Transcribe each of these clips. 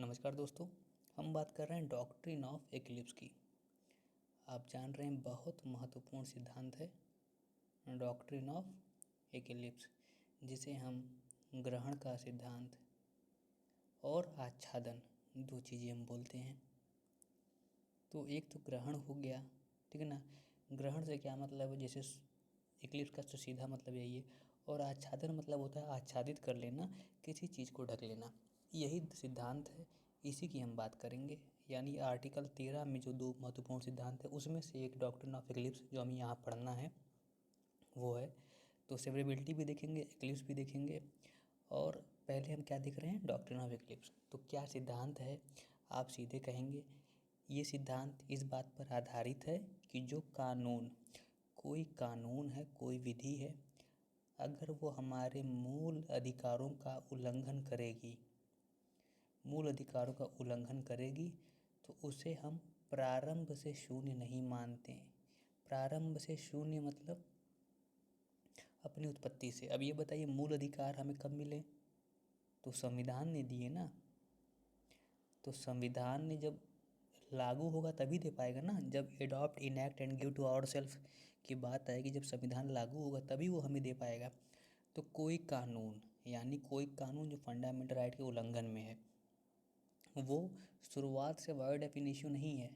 नमस्कार दोस्तों। हम बात कर रहे हैं डॉक्ट्रिन ऑफ एक्लिप्स की। आप जान रहे हैं बहुत महत्वपूर्ण सिद्धांत है डॉक्ट्रिन ऑफ एक्लिप्स, जिसे हम ग्रहण का सिद्धांत और आच्छादन दो चीज़ें हम बोलते हैं। तो एक तो ग्रहण हो गया, ठीक है ना। ग्रहण से क्या मतलब है, जैसे एक्लिप्स का तो सीधा मतलब यही है। और आच्छादन मतलब होता है आच्छादित कर लेना, किसी चीज़ को ढक लेना। यही सिद्धांत है, इसी की हम बात करेंगे। यानी आर्टिकल 13 में जो दो महत्वपूर्ण सिद्धांत है उसमें से एक डॉक्ट्रिन ऑफ एक्लिप्स जो हमें यहाँ पढ़ना है वो है। तो सेवरेबिलिटी भी देखेंगे, एक्लिप्स भी देखेंगे। और पहले हम क्या देख रहे हैं, डॉक्ट्रिन ऑफ एक्लिप्स। तो क्या सिद्धांत है, आप सीधे कहेंगे ये सिद्धांत इस बात पर आधारित है कि जो कानून, कोई कानून है, कोई विधि है, अगर वो हमारे मूल अधिकारों का उल्लंघन करेगी, मूल अधिकारों का उल्लंघन करेगी, तो उसे हम प्रारंभ से शून्य नहीं मानते। प्रारंभ से शून्य मतलब अपनी उत्पत्ति से। अब ये बताइए मूल अधिकार हमें कब मिले, तो संविधान ने दिए ना। तो संविधान ने जब लागू होगा तभी दे पाएगा ना। जब adopt, enact and give to our self की बात आएगी, जब संविधान लागू होगा तभी वो हमें दे पाएगा। तो कोई कानून, यानी कोई कानून जो फंडामेंटल राइट के उल्लंघन में है, वो शुरुआत से बाय डेफिनेशन नहीं है।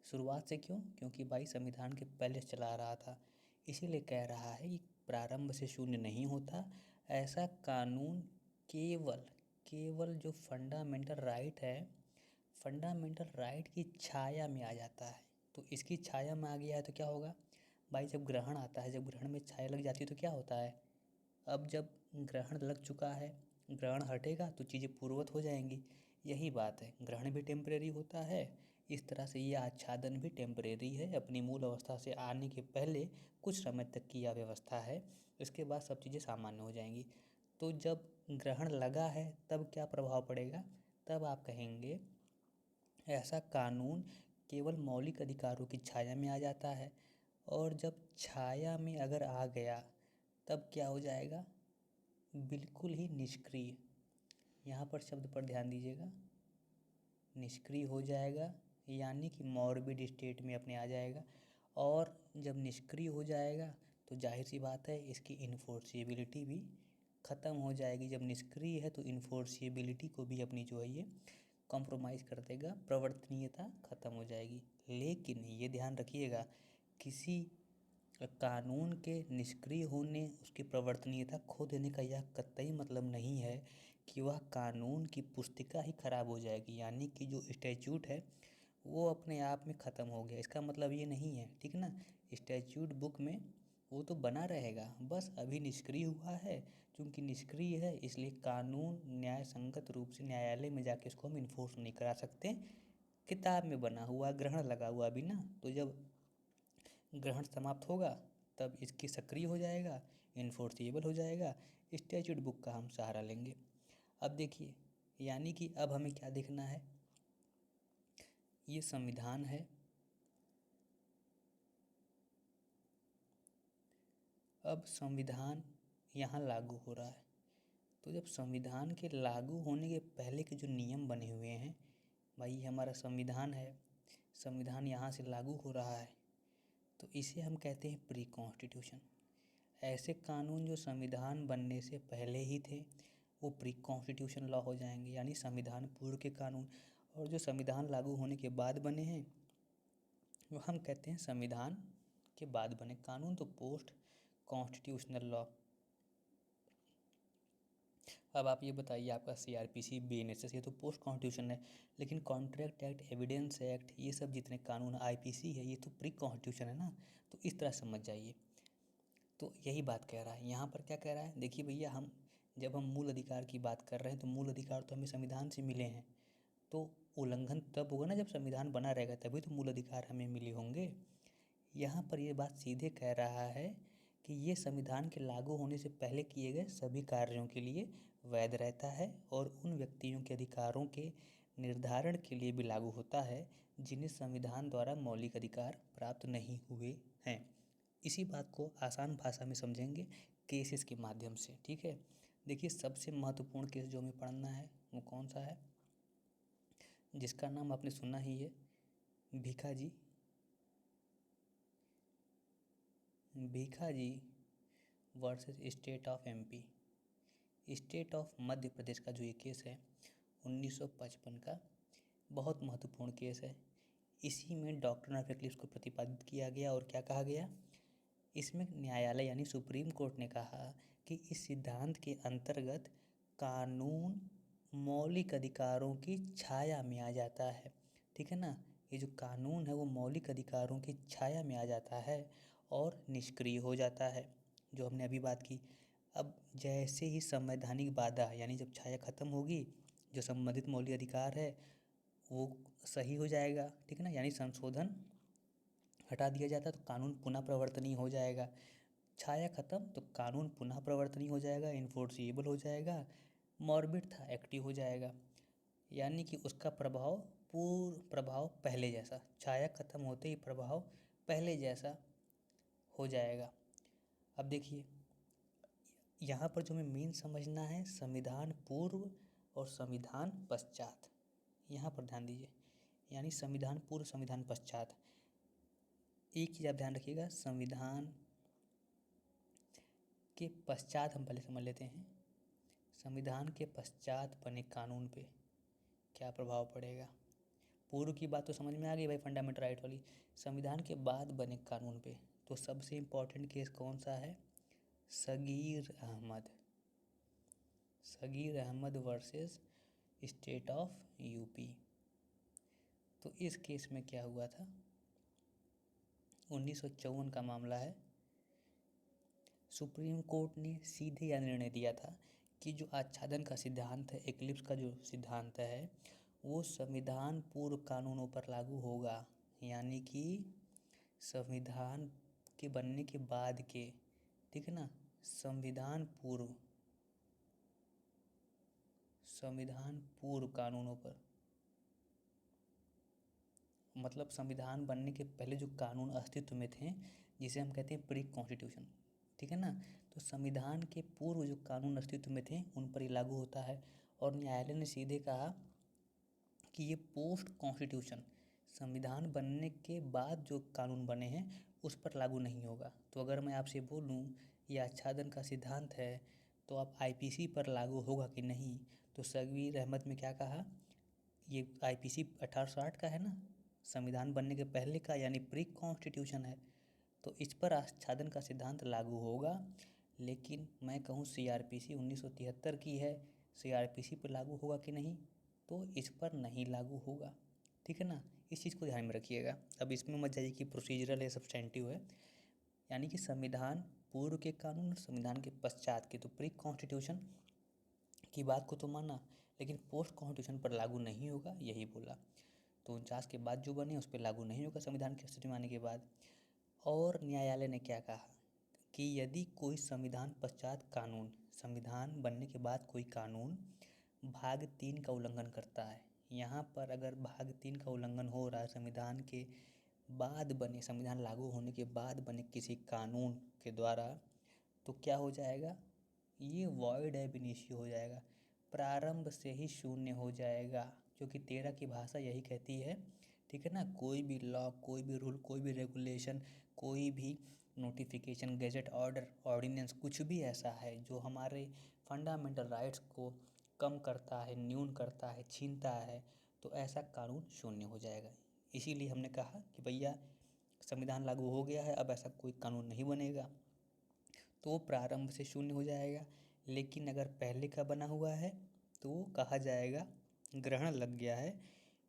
शुरुआत से क्यों? क्योंकि भाई संविधान के पहले से चला रहा था, इसीलिए कह रहा है कि प्रारंभ से शून्य नहीं होता। ऐसा कानून केवल केवल जो फंडामेंटल राइट है, फंडामेंटल राइट की छाया में आ जाता है। तो इसकी छाया में आ गया है तो क्या होगा भाई, जब ग्रहण आता है, जब ग्रहण में छाया लग जाती है तो क्या होता है। अब जब ग्रहण लग चुका है, ग्रहण हटेगा तो चीज़ें पूर्ववत हो जाएंगी। यही बात है, ग्रहण भी टेम्परेरी होता है, इस तरह से ये आच्छादन भी टेम्परेरी है। अपनी मूल अवस्था से आने के पहले कुछ समय तक की यह व्यवस्था है, इसके बाद सब चीज़ें सामान्य हो जाएंगी। तो जब ग्रहण लगा है तब क्या प्रभाव पड़ेगा, तब आप कहेंगे ऐसा कानून केवल मौलिक अधिकारों की छाया में आ जाता है। और जब छाया में अगर आ गया तब क्या हो जाएगा, बिल्कुल ही निष्क्रिय। यहाँ पर शब्द पर ध्यान दीजिएगा, निष्क्रिय हो जाएगा, यानी कि मॉर्बिड स्टेट में अपने आ जाएगा। और जब निष्क्रिय हो जाएगा तो जाहिर सी बात है इसकी इन्फोर्सिबिलिटी भी ख़त्म हो जाएगी। जब निष्क्रिय है तो इन्फोर्सिबिलिटी को भी अपनी जो है ये कॉम्प्रोमाइज़ कर देगा, प्रवर्तनीयता ख़त्म हो जाएगी। लेकिन ये ध्यान रखिएगा, किसी कानून के निष्क्रिय होने, उसकी प्रवर्तनीयता खो देने का यह कतई मतलब नहीं है कि वह कानून की पुस्तिका ही खराब हो जाएगी, यानी कि जो स्टैच्यूट है वो अपने आप में ख़त्म हो गया, इसका मतलब ये नहीं है, ठीक ना। स्टैच्यूट बुक में वो तो बना रहेगा, बस अभी निष्क्रिय हुआ है। चूँकि निष्क्रिय है इसलिए कानून न्याय संगत रूप से न्यायालय में जाके इसको हम इन्फोर्स नहीं करा सकते। किताब में बना हुआ, ग्रहण लगा हुआ भी ना, तो जब ग्रहण समाप्त होगा तब इसकी सक्रिय हो जाएगा, इन्फोर्सिबल हो जाएगा। स्टैच्यूट बुक का हम सहारा लेंगे। अब देखिए, यानी कि अब हमें क्या देखना है, ये संविधान है। अब संविधान यहाँ लागू हो रहा है, तो जब संविधान के लागू होने के पहले के जो नियम बने हुए हैं, भाई ये हमारा संविधान है, संविधान यहाँ से लागू हो रहा है, तो इसे हम कहते हैं प्री कॉन्स्टिट्यूशन। ऐसे कानून जो संविधान बनने से पहले ही थे वो प्री कॉन्स्टिट्यूशन लॉ हो जाएंगे, यानी संविधान पूर्व के कानून। और जो संविधान लागू होने के बाद बने हैं वो हम कहते हैं संविधान के बाद बने कानून, तो पोस्ट कॉन्स्टिट्यूशनल लॉ। अब आप ये बताइए, आपका सीआरपीसी, बीएनएसएस ये तो पोस्ट कॉन्स्टिट्यूशन है, लेकिन कॉन्ट्रैक्ट एक्ट, एविडेंस एक्ट, ये सब जितने कानून, आईपीसी है, ये तो प्री कॉन्स्टिट्यूशन है ना। तो इस तरह समझ जाइए। तो यही बात कह रहा है यहाँ पर। क्या कह रहा है, देखिए भैया, हम जब हम मूल अधिकार की बात कर रहे हैं तो मूल अधिकार तो हमें संविधान से मिले हैं। तो उल्लंघन तब होगा ना जब संविधान बना रहेगा, तभी तो मूल अधिकार हमें मिले होंगे। यहाँ पर ये बात सीधे कह रहा है कि ये संविधान के लागू होने से पहले किए गए सभी कार्यों के लिए वैध रहता है और उन व्यक्तियों के अधिकारों के निर्धारण के लिए भी लागू होता है जिन्हें संविधान द्वारा मौलिक अधिकार प्राप्त नहीं हुए हैं। इसी बात को आसान भाषा में समझेंगे केसेस के माध्यम से, ठीक है। देखिए, सबसे महत्वपूर्ण केस जो हमें पढ़ना है वो कौन सा है, जिसका नाम आपने सुना ही है, Bhikhaji. Bhikhaji versus state of MP. State of Madhya Pradesh का जो ये केस है 1955 का, बहुत महत्वपूर्ण केस है। इसी में डॉक्ट्रिन ऑफ एक्लिप्स को प्रतिपादित किया गया और क्या कहा गया, इसमें न्यायालय यानी सुप्रीम कोर्ट ने कहा कि इस सिद्धांत के अंतर्गत कानून मौलिक अधिकारों की छाया में आ जाता है। ठीक है ना, ये जो कानून है वो मौलिक अधिकारों की छाया में आ जाता है और निष्क्रिय हो जाता है, जो हमने अभी बात की। अब जैसे ही संवैधानिक बाधा यानी जब छाया खत्म होगी, जो संबंधित मौलिक अधिकार है वो सही हो जाएगा। ठीक है ना, यानी संशोधन हटा दिया जाता है तो कानून पुनः प्रवर्तनीय हो जाएगा। छाया खत्म तो कानून पुनः प्रवर्तनीय हो जाएगा, इन्फोर्सिएबल हो जाएगा, मॉर्बिड था एक्टिव हो जाएगा। यानी कि उसका प्रभाव पहले जैसा, छाया खत्म होते ही प्रभाव पहले जैसा हो जाएगा। अब देखिए यहाँ पर जो हमें मेन समझना है, संविधान पूर्व और संविधान पश्चात, यहाँ पर ध्यान दीजिए। यानी संविधान पूर्व संविधान पश्चात, एक चीज़ आप ध्यान रखिएगा, संविधान के पश्चात हम पहले समझ लेते हैं। संविधान के पश्चात बने कानून पे क्या प्रभाव पड़ेगा। पूर्व की बात तो समझ में आ गई भाई, फंडामेंटल राइट वाली। संविधान के बाद बने कानून पे तो सबसे इम्पोर्टेंट केस कौन सा है, Sagir Ahmad. Sagir Ahmad versus state of UP. तो इस केस में क्या हुआ था, 1954 का मामला है। सुप्रीम कोर्ट ने सीधे यह निर्णय दिया था कि जो आच्छादन का सिद्धांत है, एक्लिप्स का जो सिद्धांत है, वो संविधान पूर्व कानूनों पर लागू होगा। यानी कि संविधान के बनने के बाद के, ठीक है ना, संविधान पूर्व कानूनों पर, मतलब संविधान बनने के पहले जो कानून अस्तित्व में थे, जिसे हम कहते हैं प्री कॉन्स्टिट्यूशन। ठीक है ना, तो संविधान के पूर्व जो कानून अस्तित्व में थे उन पर ही लागू होता है। और न्यायालय ने सीधे कहा कि ये पोस्ट कॉन्स्टिट्यूशन, संविधान बनने के बाद जो कानून बने हैं उस पर लागू नहीं होगा। तो अगर मैं आपसे बोलूँ ये आच्छादन का सिद्धांत है तो आप आईपीसी पर लागू होगा कि नहीं, तो सगीर अहमद में क्या कहा, ये आईपीसी 1860 का है ना, संविधान बनने के पहले का, यानी प्री कॉन्स्टिट्यूशन है, तो इस पर आच्छादन का सिद्धांत लागू होगा। लेकिन मैं कहूँ सीआरपीसी 1973 की है, सीआरपीसी पर लागू होगा कि नहीं, तो इस पर नहीं लागू होगा। ठीक है ना, इस चीज़ को ध्यान में रखिएगा। अब इसमें मत जाइए कि प्रोसीजरल है, सब्सटेंटिव है। यानी कि संविधान पूर्व के कानून और संविधान के पश्चात के, तो प्री कॉन्स्टिट्यूशन की बात को तो माना, लेकिन पोस्ट कॉन्स्टिट्यूशन पर लागू नहीं होगा, यही बोला। तो 49 के बाद जो बने उस पर लागू नहीं होगा संविधान के अस्तित्व में आने के बाद। और न्यायालय ने क्या कहा कि यदि कोई संविधान पश्चात कानून, संविधान बनने के बाद कोई कानून भाग 3 का उल्लंघन करता है, यहाँ पर अगर भाग 3 का उल्लंघन हो रहा है संविधान के बाद बने, संविधान लागू होने के बाद बने किसी कानून के द्वारा, तो क्या हो जाएगा, ये वॉइड एब इनिशियो हो जाएगा, प्रारंभ से ही शून्य हो जाएगा। क्योंकि 13 की भाषा यही कहती है, ठीक है ना, कोई भी लॉ, कोई भी रूल, कोई भी रेगुलेशन, कोई भी नोटिफिकेशन, गैजेट ऑर्डर, ऑर्डिनेंस, कुछ भी ऐसा है जो हमारे फंडामेंटल राइट्स को कम करता है, न्यून करता है, छीनता है, तो ऐसा कानून शून्य हो जाएगा। इसीलिए हमने कहा कि भैया संविधान लागू हो गया है, अब ऐसा कोई कानून नहीं बनेगा, तो वो प्रारंभ से शून्य हो जाएगा। लेकिन अगर पहले का बना हुआ है तो वो कहा जाएगा ग्रहण लग गया है,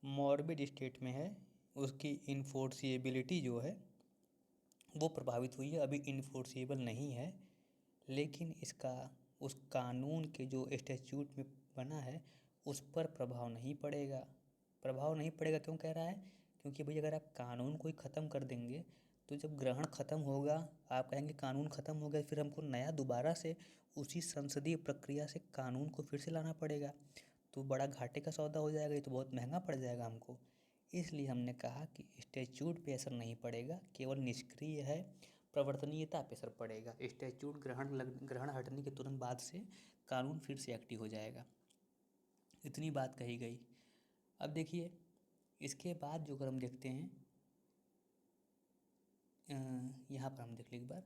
मॉर्बिड स्टेट में है, उसकी इन्फोर्सिएबिलिटी जो है वो प्रभावित हुई है, अभी इन्फोर्सिएबल नहीं है। लेकिन इसका उस कानून के जो स्टैट्यूट में बना है उस पर प्रभाव नहीं पड़ेगा। प्रभाव नहीं पड़ेगा क्यों कह रहा है, क्योंकि भाई अगर आप कानून को ही ख़त्म कर देंगे तो जब ग्रहण ख़त्म होगा, आप कहेंगे कानून ख़त्म हो गया, फिर हमको नया दोबारा से उसी संसदीय प्रक्रिया से कानून को फिर से लाना पड़ेगा, तो बड़ा घाटे का सौदा हो जाएगा, ये तो बहुत महंगा पड़ जाएगा हमको। इसलिए हमने कहा कि स्टैट्यूट पे असर नहीं पड़ेगा, केवल निष्क्रिय है, प्रवर्तनीयता पे असर पड़ेगा। स्टैट्यूट ग्रहण हटने के तुरंत बाद से कानून फिर से एक्टिव हो जाएगा। इतनी बात कही गई। अब देखिए इसके बाद जो अगर हम देखते हैं यहाँ पर हम देख लें एक बार।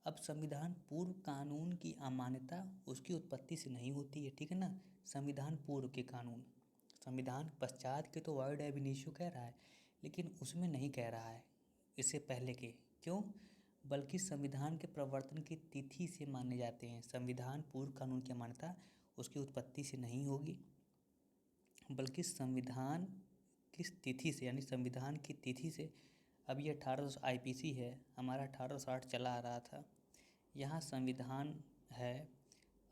अब संविधान पूर्व कानून की अमान्यता उसकी उत्पत्ति से नहीं होती है, ठीक है ना। संविधान पूर्व के कानून, संविधान पश्चात के तो वर्ड एब इनिशियो कह रहा है, लेकिन उसमें नहीं कह रहा है इससे पहले के। क्यों? बल्कि संविधान के प्रवर्तन की तिथि से माने जाते हैं। संविधान पूर्व कानून की अमान्यता उसकी उत्पत्ति से नहीं होगी, बल्कि संविधान किस तिथि से, यानी संविधान की तिथि से। अब ये 1800 आईपीसी है, हमारा 1860 चला आ रहा था। यहाँ संविधान है,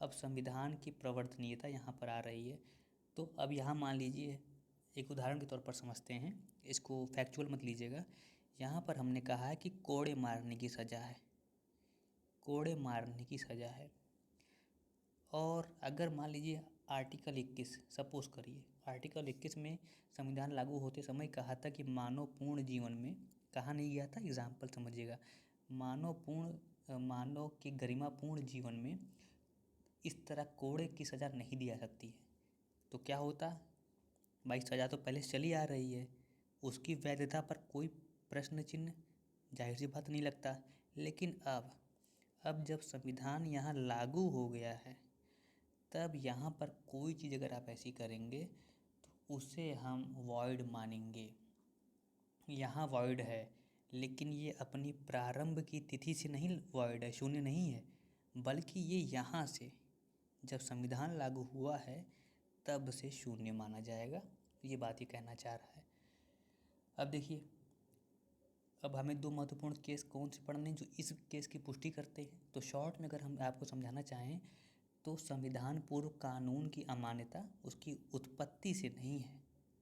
अब संविधान की प्रवर्तनीयता यहाँ पर आ रही है। तो अब यहाँ मान लीजिए, एक उदाहरण के तौर पर समझते हैं, इसको फैक्चुअल मत लीजिएगा। यहाँ पर हमने कहा है कि कोड़े मारने की सज़ा है, कोड़े मारने की सज़ा है। और अगर मान लीजिए आर्टिकल 21, सपोज करिए आर्टिकल 21 में संविधान लागू होते समय कहा था कि मानव पूर्ण जीवन में, कहा नहीं गया था, एग्जाम्पल समझिएगा, मानव के गरिमापूर्ण जीवन में इस तरह कोड़े की सज़ा नहीं दी जा सकती है। तो क्या होता भाई, सज़ा तो पहले चली आ रही है, उसकी वैधता पर कोई प्रश्न चिन्ह जाहिर सी बात नहीं लगता। लेकिन अब जब संविधान यहाँ लागू हो गया है, तब यहाँ पर कोई चीज़ अगर आप ऐसी करेंगे तो उसे हम वॉइड मानेंगे। यहाँ वॉइड है, लेकिन ये अपनी प्रारंभ की तिथि से नहीं वॉइड है, शून्य नहीं है, बल्कि ये यहाँ से जब संविधान लागू हुआ है तब से शून्य माना जाएगा। ये बात ही कहना चाह रहा है। अब देखिए, अब हमें दो महत्वपूर्ण केस कौन से पढ़ने हैं जो इस केस की पुष्टि करते हैं। तो शॉर्ट में अगर हम आपको समझाना चाहें तो संविधान पूर्व कानून की अमान्यता उसकी उत्पत्ति से नहीं है,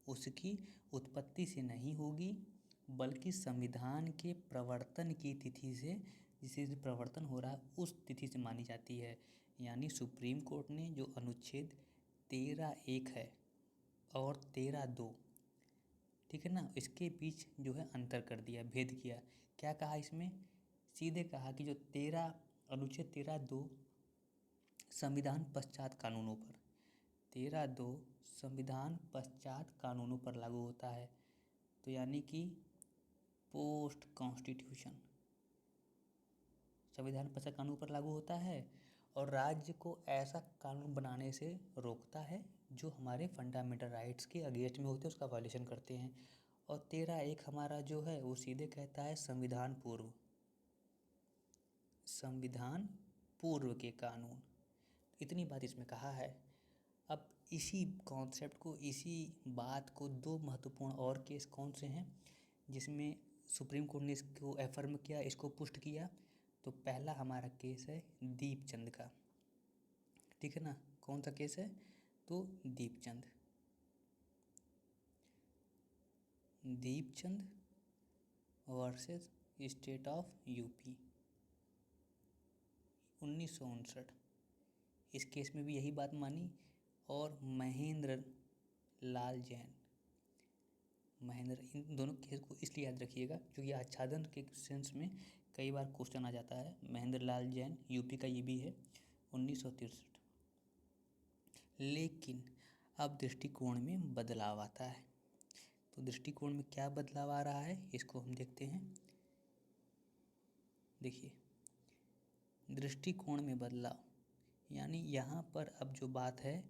उसकी उत्पत्ति से नहीं होगी, बल्कि संविधान के प्रवर्तन की तिथि से, जिससे प्रवर्तन हो रहा है उस तिथि से मानी जाती है। यानी सुप्रीम कोर्ट ने जो अनुच्छेद 13(1) है और 13(2), ठीक है ना, इसके बीच जो है अंतर कर दिया, भेद किया। क्या कहा इसमें? सीधे कहा कि जो अनुच्छेद 13(2) संविधान पश्चात कानूनों पर, 13(2) संविधान पश्चात कानूनों पर लागू होता है। तो यानी कि पोस्ट कॉन्स्टिट्यूशन संविधान पश्चात कानून पर लागू होता है और राज्य को ऐसा कानून बनाने से रोकता है जो हमारे फंडामेंटल राइट्स के अगेंस्ट में होते हैं, उसका वायलेशन करते हैं। और 13(1) हमारा जो है वो सीधे कहता है संविधान पूर्व के कानून। इतनी बात इसमें कहा है। अब इसी कॉन्सेप्ट को, इसी बात को दो महत्वपूर्ण और केस कौन से हैं जिसमें सुप्रीम कोर्ट ने इसको एफर्म किया, इसको पुष्ट किया। तो पहला हमारा केस है दीपचंद का, ठीक है ना। कौन सा केस है? तो Deepchand versus state of UP 1959। इस केस में भी यही बात मानी। और महेंद्र लाल जैन, इन दोनों केस को इसलिए याद रखिएगा क्योंकि आच्छादन के सेंस में कई बार क्वेश्चन आ जाता है। महेंद्र लाल जैन यूपी का ये भी है, 1963। लेकिन अब दृष्टिकोण में बदलाव आता है। तो दृष्टिकोण में क्या बदलाव आ रहा है इसको हम देखते हैं। देखिए, दृष्टिकोण में बदलाव यानी यहाँ पर अब जो बात है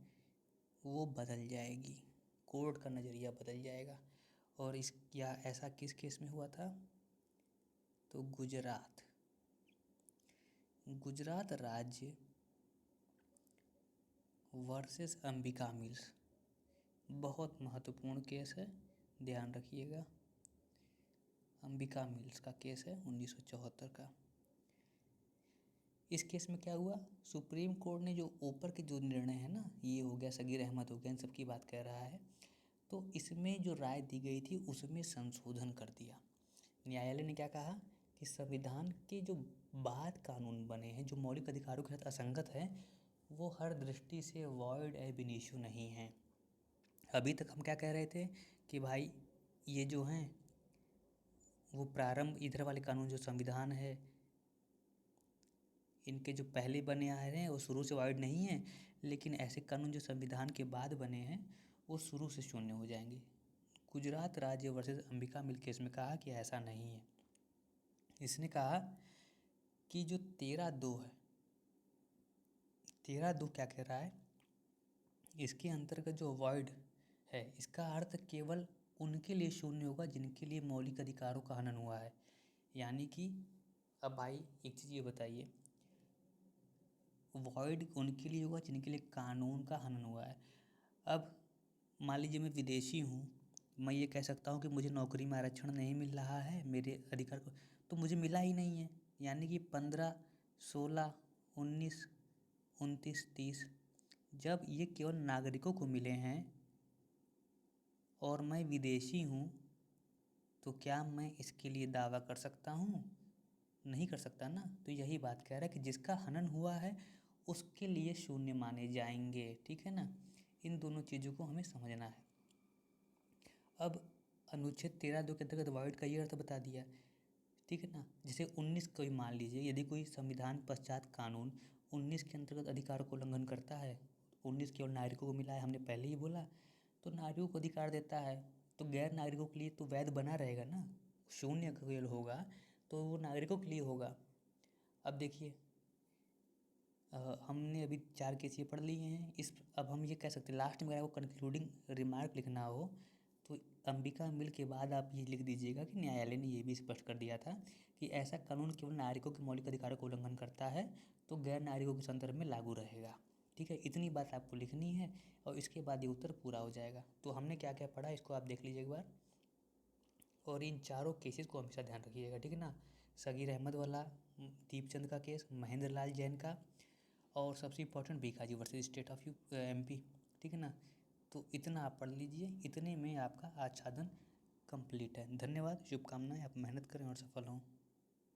वो बदल जाएगी, कोर्ट का नज़रिया बदल जाएगा। और ऐसा किस केस में हुआ था? तो गुजरात राज्य वर्सेस अंबिका मिल्स, बहुत महत्वपूर्ण केस है, ध्यान रखिएगा। अंबिका मिल्स का केस है 1974 का। इस केस में क्या हुआ? सुप्रीम कोर्ट ने जो ऊपर के जो निर्णय है ना, ये हो गया, सगीर अहमद हो गया, इन सब की बात कर रहा है, तो इसमें जो राय दी गई थी उसमें संशोधन कर दिया। न्यायालय ने क्या कहा कि संविधान के जो बाद कानून बने हैं, जो मौलिक अधिकारों के साथ असंगत हैं, वो हर दृष्टि से वॉइड एब इनिशियो नहीं हैं। अभी तक हम क्या कह रहे थे कि भाई ये जो हैं वो प्रारंभ, इधर वाले कानून जो संविधान है, इनके जो पहले बने आ रहे हैं वो शुरू से वॉइड नहीं है, लेकिन ऐसे कानून जो संविधान के बाद बने हैं वो शुरू से शून्य हो जाएंगे। गुजरात राज्य वर्सेस अंबिका मिल्क केस में कहा कि ऐसा नहीं है। इसने कहा कि जो 13(2) है, 13(2) क्या कह रहा है, इसके अंतर्गत जो वॉइड है इसका अर्थ केवल उनके लिए शून्य होगा जिनके लिए मौलिक अधिकारों का हनन हुआ है। यानी कि अब भाई एक चीज़ ये बताइए, वॉइड उनके लिए होगा जिनके लिए कानून का हनन हुआ है। अब मान लीजिए मैं विदेशी हूँ, मैं ये कह सकता हूँ कि मुझे नौकरी में आरक्षण नहीं मिल रहा है, मेरे अधिकार को तो मुझे मिला ही नहीं है। यानी कि 15, 16, 19, 29, 30 जब ये केवल नागरिकों को मिले हैं और मैं विदेशी हूँ तो क्या मैं इसके लिए दावा कर सकता हूँ? नहीं कर सकता ना। तो यही बात कह रहा है कि जिसका हनन हुआ है उसके लिए शून्य माने जाएंगे। ठीक है ना, इन दोनों चीज़ों को हमें समझना है। अब अनुच्छेद 13(2) के अंतर्गत वॉइड का ये अर्थ बता दिया। ठीक है ना, जैसे 19 को ही मान लीजिए, यदि कोई संविधान पश्चात कानून 19 के अंतर्गत अधिकारों को उल्लंघन करता है, 19 केवल नागरिकों को मिला है, हमने पहले ही बोला, तो नागरिकों को अधिकार देता है तो गैर नागरिकों के लिए तो वैध बना रहेगा ना। शून्य केवल होगा तो वो नागरिकों के लिए होगा। अब देखिए हमने अभी 4 केस ये पढ़ लिए हैं। अब हम ये कह सकते हैं लास्ट में अगर आपको कंक्लूडिंग रिमार्क लिखना हो तो अंबिका मिल के बाद आप ये लिख दीजिएगा कि न्यायालय ने ये भी स्पष्ट कर दिया था कि ऐसा कानून केवल नागरिकों के मौलिक अधिकारों को उल्लंघन करता है तो गैर नागरिकों के संदर्भ में लागू रहेगा। ठीक है, इतनी बात आपको लिखनी है और इसके बाद ये उत्तर पूरा हो जाएगा। तो हमने क्या क्या पढ़ा इसको आप देख लीजिए एक बार, और इन चारों केसेस को हमेशा ध्यान रखिएगा। ठीक है ना, सगीर अहमद वाला, दीपचंद का केस, महेंद्र लाल जैन का, और सबसे important Bhikhaji versus state of MP। ठीक है ना, तो इतना आप पढ़ लीजिए, इतने में आपका आच्छादन कंप्लीट है। धन्यवाद, शुभकामनाएं, आप मेहनत करें और सफल हों।